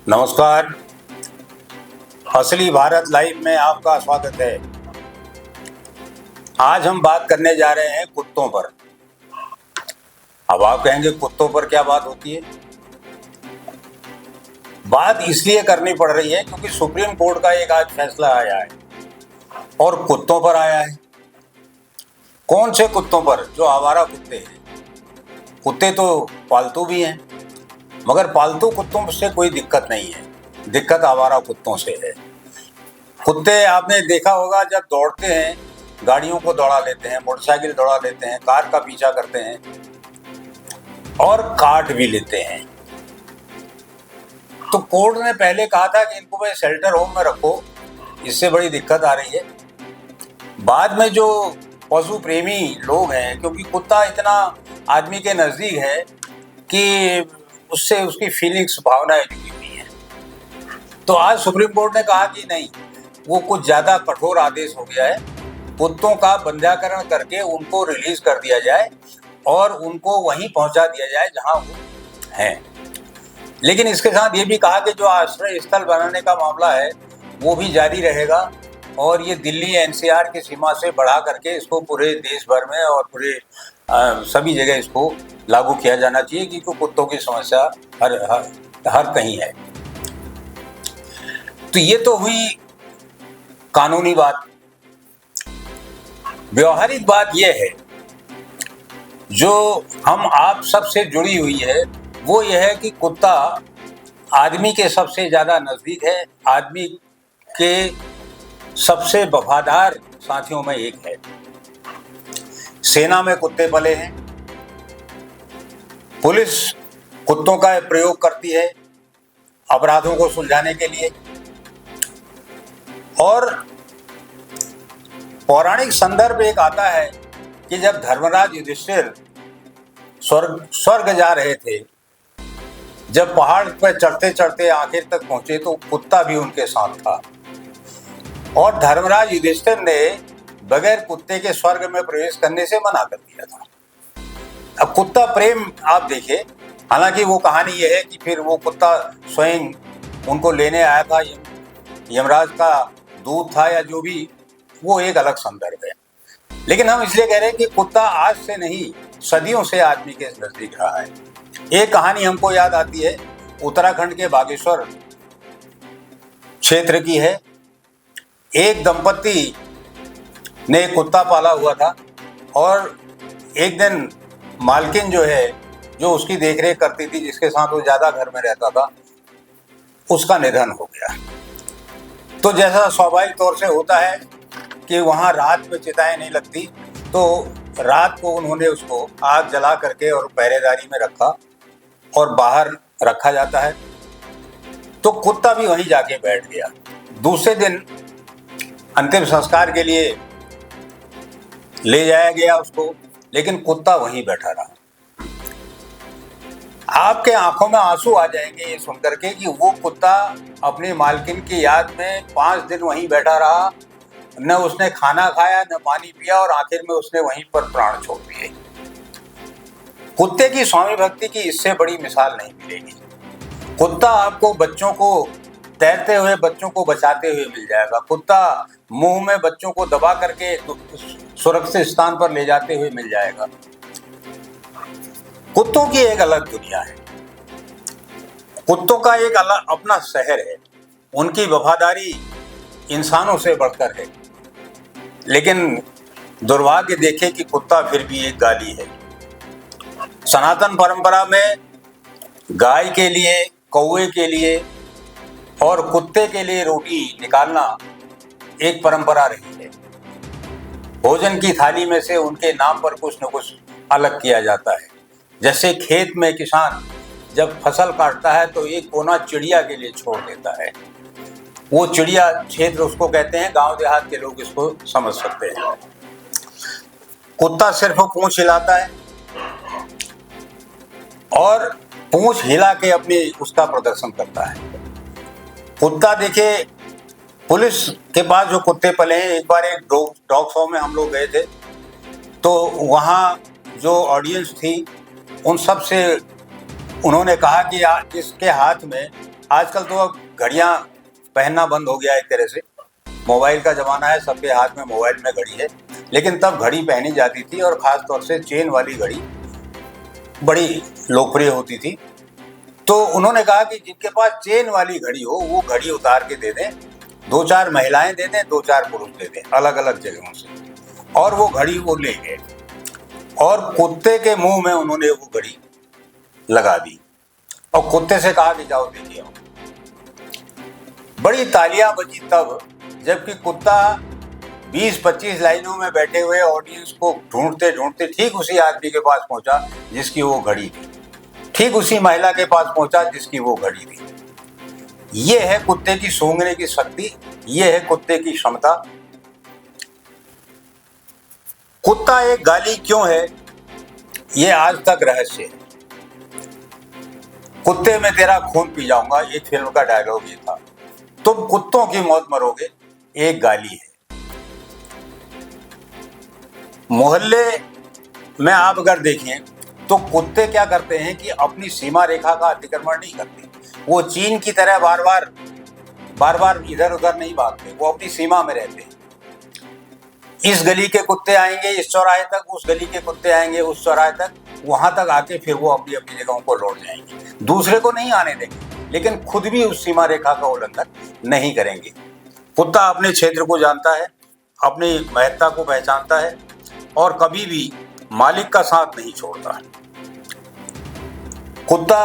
नमस्कार। असली भारत लाइव में आपका स्वागत है। आज हम बात करने जा रहे हैं कुत्तों पर। अब आप कहेंगे कुत्तों पर क्या बात होती है? बात इसलिए करनी पड़ रही है क्योंकि सुप्रीम कोर्ट का एक आज फैसला आया है और कुत्तों पर आया है। कौन से कुत्तों पर? जो आवारा कुत्ते हैं। कुत्ते तो पालतू भी हैं, मगर पालतू कुत्तों से कोई दिक्कत नहीं है, दिक्कत आवारा कुत्तों से है। कुत्ते आपने देखा होगा, जब दौड़ते हैं गाड़ियों को दौड़ा लेते हैं, मोटरसाइकिल दौड़ा लेते हैं, कार का पीछा करते हैं और काट भी लेते हैं। तो कोर्ट ने पहले कहा था कि इनको भाई शेल्टर होम में रखो, इससे बड़ी दिक्कत आ रही है। बाद में जो पशु प्रेमी लोग हैं, क्योंकि कुत्ता इतना आदमी के नजदीक है कि उससे उसकी फीलिंग्स, भावनाएं जुड़ी हुई हैं, तो आज सुप्रीम कोर्ट ने कहा कि नहीं, वो कुछ ज्यादा कठोर आदेश हो गया है। कुत्तों का बंध्याकरण करके उनको रिलीज कर दिया जाए और उनको वहीं पहुंचा दिया जाए जहां वो हैं। लेकिन इसके साथ ये भी कहा कि जो आश्रय स्थल बनाने का मामला है वो भी जारी रहेगा और ये दिल्ली एनसीआर की सीमा से बढ़ा करके इसको पूरे देश भर में और पूरे सभी जगह इसको लागू किया जाना चाहिए, क्योंकि कुत्तों की समस्या हर कहीं है। तो ये तो हुई कानूनी बात। व्यवहारिक बात यह है जो हम आप सबसे जुड़ी हुई है, वो यह है कि कुत्ता आदमी के सबसे ज्यादा नजदीक है, आदमी के सबसे वफादार साथियों में एक है। सेना में कुत्ते पले हैं, पुलिस कुत्तों का प्रयोग करती है अपराधों को सुलझाने के लिए, और पौराणिक संदर्भ एक आता है कि जब धर्मराज युधिष्ठिर स्वर्ग जा रहे थे, जब पहाड़ पर चढ़ते चढ़ते आखिर तक पहुंचे तो कुत्ता भी उनके साथ था और धर्मराज युधिष्ठिर ने बगैर कुत्ते के स्वर्ग में प्रवेश करने से मना कर दिया था। अब कुत्ता प्रेम आप देखिए, हालांकि वो कहानी ये है कि फिर वो कुत्ता स्वयं उनको लेने आया था, यमराज का दूत था या जो भी, वो एक अलग संदर्भ है। लेकिन हम इसलिए कह रहे हैं कि कुत्ता आज से नहीं, सदियों से आदमी के नजदीक रहा है। एक कहानी हमको याद आती है, उत्तराखंड के बागेश्वर क्षेत्र की है। एक दंपत्ति ने कुत्ता पाला हुआ था और एक दिन मालकिन जो है, जो उसकी देखरेख करती थी, जिसके साथ वो ज्यादा घर में रहता था, उसका निधन हो गया। तो जैसा स्वाभाविक तौर से होता है कि वहाँ रात में चिताएं नहीं लगती, तो रात को उन्होंने उसको आग जला करके और पहरेदारी में रखा और बाहर रखा जाता है। तो कुत्ता भी वहीं जाके बैठ गया। दूसरे दिन अंतिम संस्कार के लिए ले जाया गया उसको, लेकिन कुत्ता वहीं बैठा रहा। आपके आंखों में आंसू आ जाएंगे ये सुनकर के कि वो कुत्ता अपनी मालकिन की याद में 5 दिन वहीं बैठा रहा, न उसने खाना खाया, न पानी पिया, और आखिर में उसने वहीं पर प्राण छोड़ दिए। कुत्ते की स्वामी भक्ति की इससे बड़ी मिसाल नहीं मिलेगी। कुत्ता आपको बच्चों को, तैरते हुए बच्चों को बचाते हुए मिल जाएगा। कुत्ता मुंह में बच्चों को दबा करके सुरक्षित स्थान पर ले जाते हुए मिल जाएगा। कुत्तों की एक अलग दुनिया है, कुत्तों का एक अलग अपना शहर है, उनकी वफादारी इंसानों से बढ़कर है। लेकिन दुर्भाग्य देखे कि कुत्ता फिर भी एक गाली है। सनातन परंपरा में गाय के लिए, कौवे के लिए और कुत्ते के लिए रोटी निकालना एक परंपरा रही है। भोजन की थाली में से उनके नाम पर कुछ न कुछ अलग किया जाता है। जैसे खेत में किसान जब फसल काटता है तो एक कोना चिड़िया के लिए छोड़ देता है, वो चिड़िया क्षेत्र उसको कहते हैं, गांव देहात के लोग इसको समझ सकते हैं। कुत्ता सिर्फ पूंछ हिलाता है और पूंछ हिला के अपनी उसका प्रदर्शन करता है। कुत्ता देखिए, पुलिस के पास जो कुत्ते पले हैं, एक बार एक डॉग शो में हम लोग गए थे, तो वहाँ जो ऑडियंस थी उन सब से उन्होंने कहा कि जिसके हाथ में आजकल तो अब घड़ियां पहनना बंद हो गया एक तरह से, मोबाइल का ज़माना है, सबके हाथ में मोबाइल में घड़ी है, लेकिन तब घड़ी पहनी जाती थी और ख़ास तौर से चेन वाली घड़ी बड़ी लोकप्रिय होती थी। तो उन्होंने कहा कि जिनके पास चेन वाली घड़ी हो वो घड़ी उतार के दे दें, 2-4 महिलाएं दे दें, 2-4 पुरुष दे दें अलग अलग जगहों से, और वो घड़ी वो ले गए और कुत्ते के मुंह में उन्होंने वो घड़ी लगा दी और कुत्ते से कहा कि जाओ देखिए। बड़ी तालियां बजी तब, जबकि कुत्ता 20-25 लाइनों में बैठे हुए ऑडियंस को ढूंढते ढूंढते ठीक उसी आदमी के पास पहुंचा जिसकी वो घड़ी थी, ठीक उसी महिला के पास पहुंचा जिसकी वो घड़ी थी। ये है कुत्ते की सूंघने की शक्ति, ये है कुत्ते की क्षमता। कुत्ता एक गाली क्यों है, ये आज तक रहस्य है। कुत्ते में तेरा खून पी जाऊंगा, एक फिल्म का डायलॉग ये था। तुम कुत्तों की मौत मरोगे, एक गाली है। मोहल्ले में आप अगर देखें तो कुत्ते क्या करते हैं कि अपनी सीमा रेखा का अतिक्रमण नहीं करते। वो चीन की तरह बार बार इधर उधर नहीं भागते, वो अपनी सीमा में रहते हैं। इस गली के कुत्ते आएंगे इस चौराहे तक, उस गली के कुत्ते आएंगे उस चौराहे तक, वहां तक आके फिर वो अपनी अपनी जगहों को लौट जाएंगे, दूसरे को नहीं आने देंगे, लेकिन खुद भी उस सीमा रेखा का उल्लंघन नहीं करेंगे। कुत्ता अपने क्षेत्र को जानता है, अपनी महत्ता को पहचानता है और कभी भी मालिक का साथ नहीं छोड़ता। कुत्ता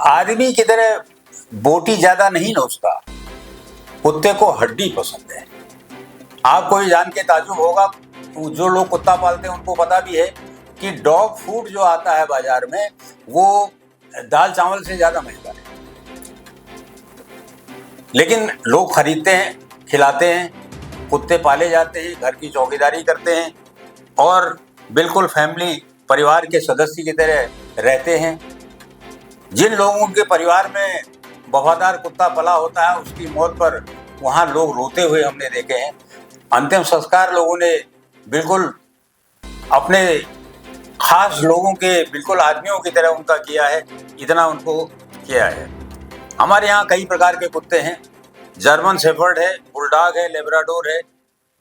आदमी की तरह बोटी ज्यादा नहीं नोचता, कुत्ते को हड्डी पसंद है। आपको ये जान के ताज्जुब होगा, जो लोग कुत्ता पालते हैं उनको पता भी है कि डॉग फूड जो आता है बाजार में वो दाल चावल से ज्यादा महंगा है, लेकिन लोग खरीदते हैं, खिलाते हैं, कुत्ते पाले जाते हैं, घर की चौकीदारी करते हैं और बिल्कुल फैमिली परिवार के सदस्य की तरह रहते हैं। जिन लोगों के परिवार में वफादार कुत्ता पला होता है उसकी मौत पर वहाँ लोग रोते हुए हमने देखे हैं। अंतिम संस्कार लोगों ने बिल्कुल अपने खास लोगों के, बिल्कुल आदमियों की तरह उनका किया है, इतना उनको किया है। हमारे यहाँ कई प्रकार के कुत्ते हैं, जर्मन शेफर्ड है, बुलडॉग है, लेब्राडोर है,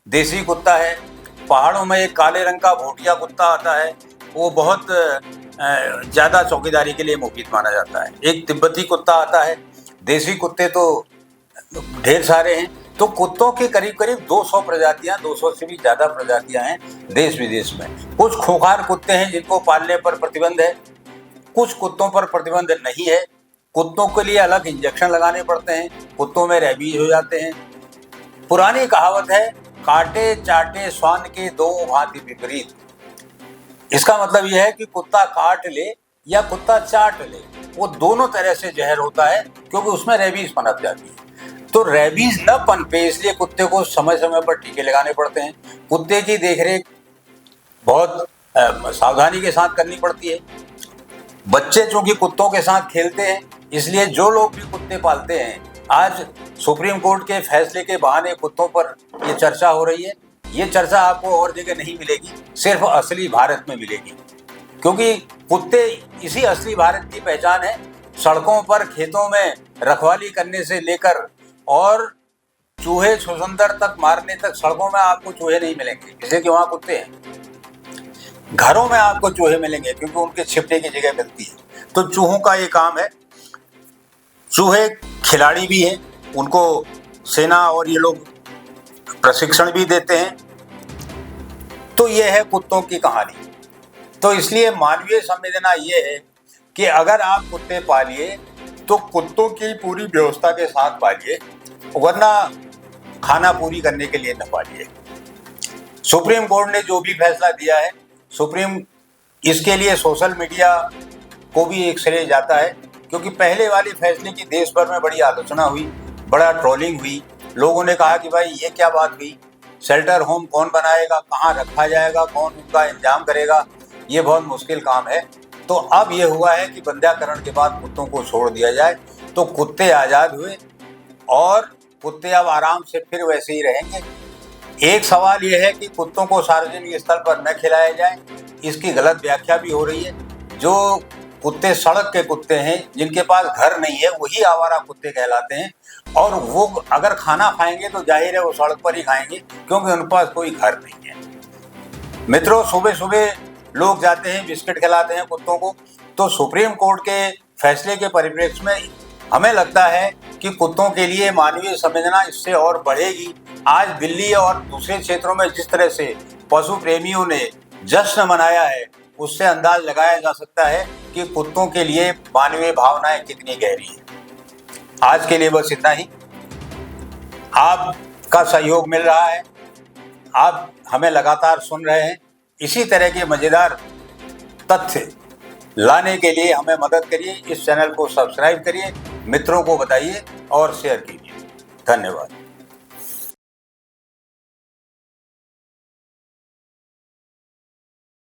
देसी कुत्ता है। पहाड़ों में एक काले रंग का भोटिया कुत्ता आता है, वो बहुत ज़्यादा चौकीदारी के लिए मुफीद माना जाता है। एक तिब्बती कुत्ता आता है, देसी कुत्ते तो ढेर सारे हैं। तो कुत्तों की करीब करीब 200 प्रजातियां, 200 से भी ज़्यादा प्रजातियां हैं देश विदेश में। कुछ खूंखार कुत्ते हैं जिनको पालने पर प्रतिबंध है, कुछ कुत्तों पर प्रतिबंध नहीं है। कुत्तों के लिए अलग इंजेक्शन लगाने पड़ते हैं, कुत्तों में रेबीज हो जाते हैं। पुरानी कहावत है, काटे चाटे श्वान के दो भांति विपरीत। इसका मतलब यह है कि कुत्ता काट ले या कुत्ता चाट ले, वो दोनों तरह से जहर होता है, क्योंकि उसमें रेबीज पनप जाती है। तो रेबीज न पनपे इसलिए कुत्ते को समय समय पर टीके लगाने पड़ते हैं। कुत्ते की देखरेख बहुत सावधानी के साथ करनी पड़ती है। बच्चे चूंकि कुत्तों के साथ खेलते हैं, इसलिए जो लोग भी कुत्ते पालते हैं, आज सुप्रीम कोर्ट के फैसले के बहाने कुत्तों पर ये चर्चा हो रही है। ये चर्चा आपको और जगह नहीं मिलेगी, सिर्फ असली भारत में मिलेगी, क्योंकि कुत्ते इसी असली भारत की पहचान है। सड़कों पर, खेतों में रखवाली करने से लेकर और चूहे छुछुंदर तक मारने तक, सड़कों में आपको चूहे नहीं मिलेंगे जैसे कि वहाँ कुत्ते हैं। घरों में आपको चूहे मिलेंगे क्योंकि उनके छिपने की जगह मिलती है। तो चूहों का ये काम है। चूहे खिलाड़ी भी हैं, उनको सेना और ये लोग प्रशिक्षण भी देते हैं। तो ये है कुत्तों की कहानी। तो इसलिए मानवीय संवेदना ये है कि अगर आप कुत्ते पालिए तो कुत्तों की पूरी व्यवस्था के साथ पालिए, वरना खाना पूरी करने के लिए न पालिए। सुप्रीम कोर्ट ने जो भी फैसला दिया है, इसके लिए सोशल मीडिया को भी एक श्रेय जाता है, क्योंकि पहले वाले फैसले की देश भर में बड़ी आलोचना हुई, बड़ा ट्रोलिंग हुई। लोगों ने कहा कि भाई ये क्या बात हुई, शेल्टर होम कौन बनाएगा, कहाँ रखा जाएगा, कौन उनका इंतजाम करेगा, ये बहुत मुश्किल काम है। तो अब ये हुआ है कि बंध्याकरण के बाद कुत्तों को छोड़ दिया जाए, तो कुत्ते आज़ाद हुए और कुत्ते अब आराम से फिर वैसे ही रहेंगे। एक सवाल यह है कि कुत्तों को सार्वजनिक स्थल पर न खिलाया जाए, इसकी गलत व्याख्या भी हो रही है। जो कुत्ते सड़क के कुत्ते हैं, जिनके पास घर नहीं है, वही आवारा कुत्ते कहलाते हैं। और वो अगर खाना खाएंगे तो जाहिर है वो सड़क पर ही खाएंगे, क्योंकि उनके पास कोई घर नहीं है। मित्रों, सुबह सुबह लोग जाते हैं बिस्किट खिलाते हैं कुत्तों को। तो सुप्रीम कोर्ट के फैसले के परिप्रेक्ष्य में हमें लगता है कि कुत्तों के लिए मानवीय संवेदना इससे और बढ़ेगी। आज दिल्ली और दूसरे क्षेत्रों में जिस तरह से पशु प्रेमियों ने जश्न मनाया है, उससे अंदाज लगाया जा सकता है कि कुत्तों के लिए मानवीय भावनाएं कितनी गहरी हैं। आज के लिए बस इतना ही। आपका सहयोग मिल रहा है, आप हमें लगातार सुन रहे हैं। इसी तरह के मजेदार तथ्य लाने के लिए हमें मदद करिए, इस चैनल को सब्सक्राइब करिए, मित्रों को बताइए और शेयर कीजिए। धन्यवाद।